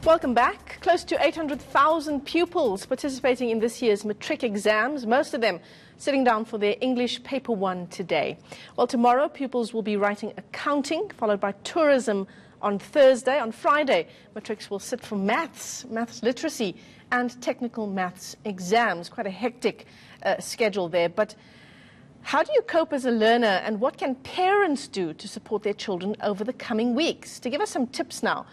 Welcome back. Close to 800,000 pupils participating in this year's Matric exams, most of them sitting down for their English Paper 1 today. Well, tomorrow pupils will be writing accounting, followed by tourism on Thursday. On Friday, Matrics will sit for maths literacy, and technical maths exams. Quite a hectic schedule there. But how do you cope as a learner, and what can parents do to support their children over the coming weeks? To give us some tips now,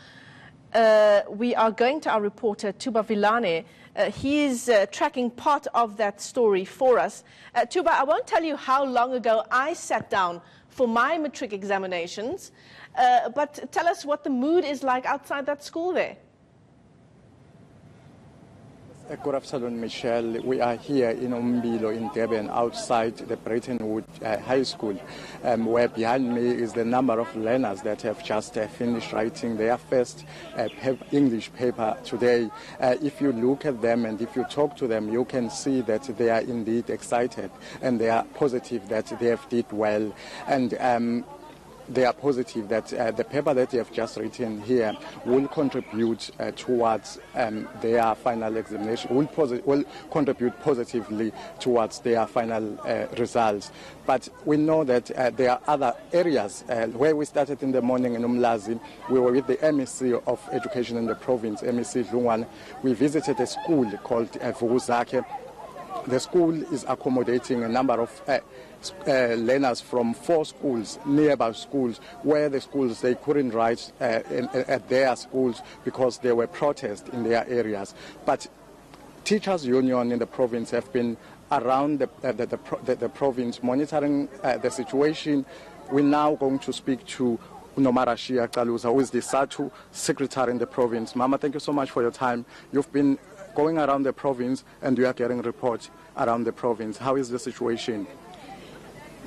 we are going to our reporter, Tuba Vilane. He is tracking part of that story for us. Tuba, I won't tell you how long ago I sat down for my Matric examinations, but tell us what the mood is like outside that school there. Good afternoon, Michelle. We are here in Umbilo in Durban, outside the Braytonwood High School, where behind me is the number of learners that have just finished writing their first English paper today. If you look at them and if you talk to them, you can see that they are indeed excited and they are positive that they have did well. And they are positive that the paper that they have just written here will contribute towards their final examination, will contribute positively towards their final results. But we know that there are other areas. Where we started in the morning in Umlazi, we were with the MEC of Education in the province, MEC Dlungwane. We visited a school called Vukuzakhe. The school is accommodating a number of learners from 4 schools, nearby schools, where the schools they couldn't write at their schools because there were protests in their areas. But teachers' union in the province have been around the province monitoring the situation. We're now going to speak to Nomarashia Kaluza, who is the SATU secretary in the province. Mama, thank you so much for your time. You've been going around the province and you are getting reports around the province. How is the situation?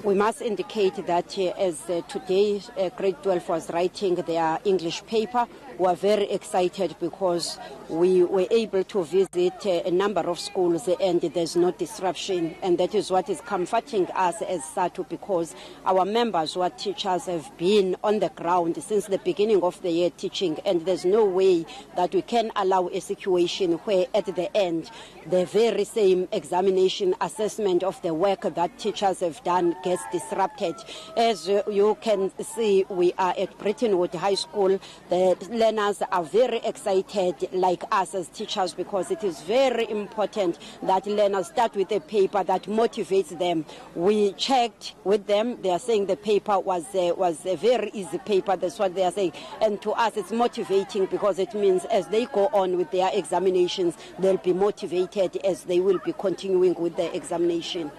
We must indicate that as today grade 12 was writing their English paper, we are very excited because we were able to visit a number of schools and there's no disruption, and that is what is comforting us as SATU, because our members who are teachers have been on the ground since the beginning of the year teaching, and there's no way that we can allow a situation where at the end the very same examination assessment of the work that teachers have done gets disrupted. As you can see, we are at Braytonwood High School. The learners are very excited like us as teachers, because it is very important that learners start with a paper that motivates them. We checked with them. They are saying the paper was a very easy paper. That's what they are saying. And to us, it's motivating because it means as they go on with their examinations, they'll be motivated as they will be continuing with the examination.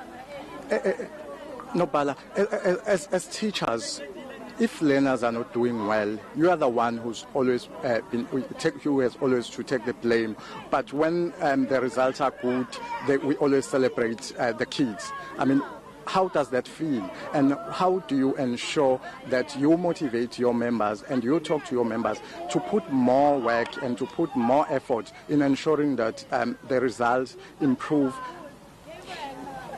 No, Bala, as teachers, if learners are not doing well, you are the one who's always who has always to take the blame. But when the results are good, we always celebrate the kids. I mean, how does that feel? And how do you ensure that you motivate your members and you talk to your members to put more work and to put more effort in ensuring that the results improve?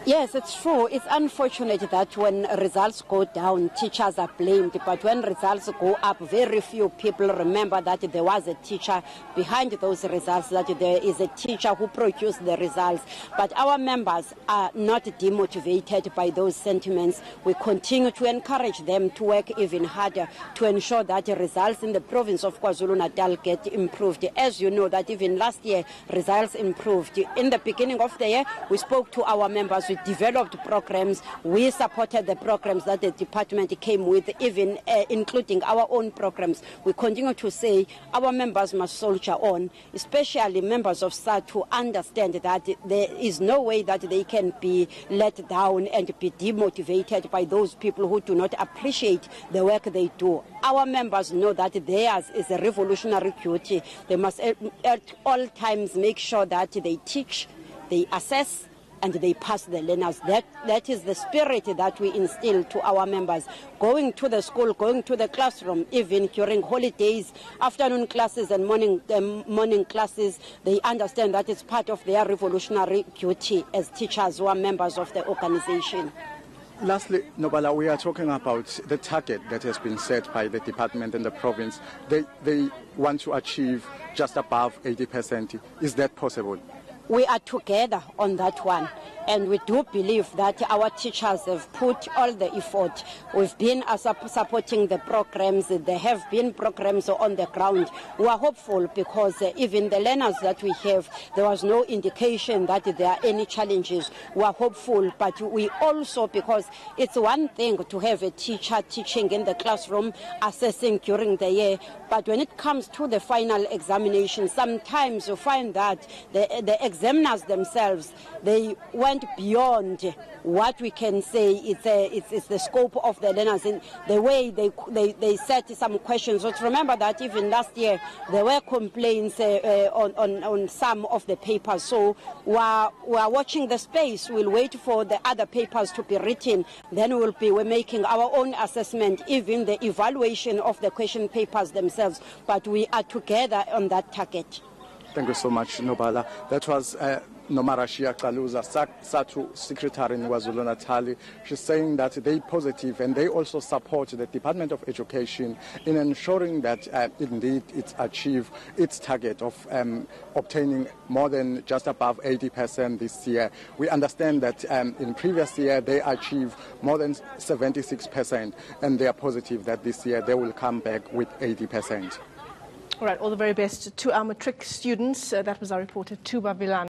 Yes, it's true. It's unfortunate that when results go down, teachers are blamed. But when results go up, very few people remember that there was a teacher behind those results, that there is a teacher who produced the results. But our members are not demotivated by those sentiments. We continue to encourage them to work even harder to ensure that the results in the province of KwaZulu-Natal get improved. As you know, that even last year, results improved. In the beginning of the year, we spoke to our members. We developed programs. We supported the programs that the department came with, even including our own programs. We continue to say our members must soldier on, especially members of SATU understand that there is no way that they can be let down and be demotivated by those people who do not appreciate the work they do. Our members know that theirs is a revolutionary duty. They must at all times make sure that they teach, they assess, and they pass the learners. That is the spirit that we instill to our members. Going to the school, going to the classroom, even during holidays, afternoon classes and morning classes, they understand that it's part of their revolutionary duty as teachers who are members of the organization. Lastly, Nobala, we are talking about the target that has been set by the department and the province. They want to achieve just above 80%. Is that possible? We are together on that one, and we do believe that our teachers have put all the effort. We've been supporting the programs. There have been programs on the ground. We are hopeful because even the learners that we have, there was no indication that there are any challenges. We are hopeful, but we also, because it's one thing to have a teacher teaching in the classroom, assessing during the year, but when it comes to the final examination, sometimes you find that the examiners themselves, they went beyond what we can say it's the scope of the learners in the way they set some questions. Let's remember that even last year there were complaints on some of the papers. So we are watching the space. We'll wait for the other papers to be written. Then we're making our own assessment, even the evaluation of the question papers themselves. But we are together on that target. Thank you so much, Nobala. That was Nomarashia Kaluza, SATU Secretary in KwaZulu-Natal. She's saying that they positive and they also support the Department of Education in ensuring that indeed it achieve its target of obtaining more than just above 80% this year. We understand that in previous year they achieved more than 76%, and they are positive that this year they will come back with 80%. All right, all the very best to our Matric students. That was our reporter, Tuba Villan.